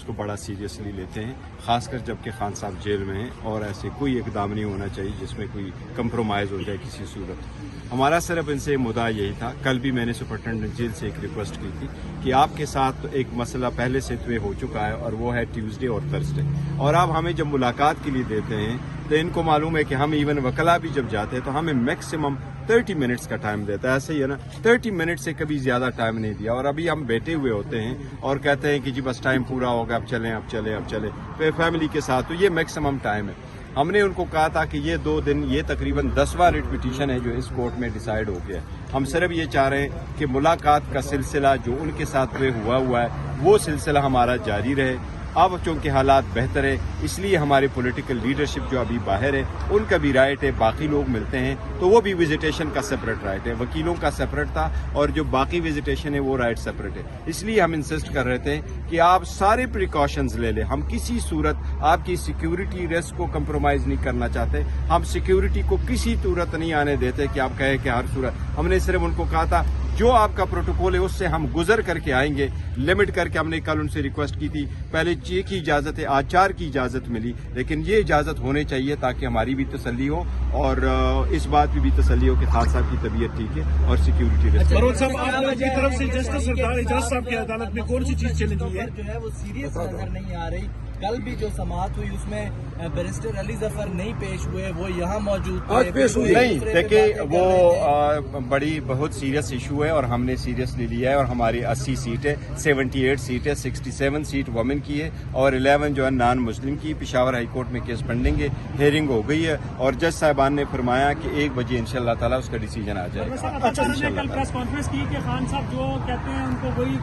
اس کو بڑا سیریسلی لیتے ہیں، خاص کر جب کہ خان صاحب جیل میں ہیں، اور ایسے کوئی اقدام نہیں ہونا چاہیے جس میں کوئی کمپرومائز ہو جائے کسی صورت۔ ہمارا صرف ان سے مدعا یہی تھا، کل بھی میں نے سپرنٹینڈنٹ جیل سے ایک ریکویسٹ کی تھی کہ آپ کے ساتھ ایک مسئلہ پہلے سے طے ہو چکا ہے، اور وہ ہے ٹیوزڈے اور تھرسڈے، اور آپ ہمیں جب ملاقات کے لیے دیتے ہیں تو ان کو معلوم ہے کہ ہم ایون وکلا بھی جب جاتے ہیں تو ہمیں میکسیمم 30 منٹس کا ٹائم دیتا ہے، ایسے ہی ہے نا، 30 منٹ سے کبھی زیادہ ٹائم نہیں دیا، اور ابھی ہم بیٹھے ہوئے ہوتے ہیں اور کہتے ہیں کہ جی بس ٹائم پورا ہوگا، اب چلیں پھر فیملی کے ساتھ، تو یہ میکسیمم ٹائم ہے۔ ہم نے ان کو کہا تھا کہ یہ 2 دن، یہ تقریباً 10واں ریٹ پٹیشن ہے جو اس کورٹ میں ڈیسائیڈ ہو گیا ہے۔ ہم صرف یہ چاہ رہے ہیں کہ ملاقات کا سلسلہ جو ان کے ساتھ ہوا ہے وہ سلسلہ ہمارا جاری رہے۔ اب چونکہ حالات بہتر ہے، اس لیے ہمارے پولیٹیکل لیڈرشپ جو ابھی باہر ہے ان کا بھی رائٹ ہے، باقی لوگ ملتے ہیں تو وہ بھی وزیٹیشن کا سپریٹ رائٹ ہے، وکیلوں کا سپریٹ تھا اور جو باقی وزیٹیشن ہے وہ رائٹ سپریٹ ہے۔ اس لیے ہم انسسٹ کر رہے تھے کہ آپ سارے پریکاشنز لے لیں، ہم کسی صورت آپ کی سیکیورٹی ریسک کو کمپرومائز نہیں کرنا چاہتے، ہم سیکیورٹی کو کسی صورت نہیں آنے دیتے کہ آپ کہیں کہ ہر صورت۔ ہم نے صرف ان کو کہا تھا جو آپ کا پروٹوکول ہے اس سے ہم گزر کر کے آئیں گے، لمٹ کر کے۔ ہم نے کل ان سے ریکویسٹ کی تھی، پہلے 6 کی اجازت ہے، آج 4 کی اجازت ملی، لیکن یہ اجازت ہونے چاہیے تاکہ ہماری بھی تسلی ہو اور اس بات کی بھی تسلی ہو کہ خان صاحب کی طبیعت ٹھیک ہے اور سیکیورٹی رہتی ہے۔ مروت صاحب، آپ لوگوں کی طرف سے جسٹس سردار اعجاز صاحب کی عدالت میں کون سی چیز چلی گئی ہے جو ہے وہ سیریس نظر نہیں آ رہی؟ کل بھی جو سماعت ہوئی اس میں بیرسٹر علی ظفر نہیں پیش ہوئے، وہ یہاں موجود تھے۔ نہیں دیکھیں، وہ بڑی بہت سیریس ایشو ہے اور ہم نے سیریسلی لیا ہے، اور ہماری 80 سیٹ ہے، 78 سیٹ ہے، 67 سیٹ وومن کی ہے اور 11 جو ہے نان مسلم کی۔ پشاور ہائی کورٹ میں کیس پینڈنگ ہے، ہیئرنگ ہو گئی ہے اور جج صاحبان نے فرمایا کہ 1 بجے انشاءاللہ تعالیٰ اس کا ڈیسیجن آ جائے گا۔ کل پریس کانفرنس کی کہ خان صاحب جو کہتے ہیں ان کو وہی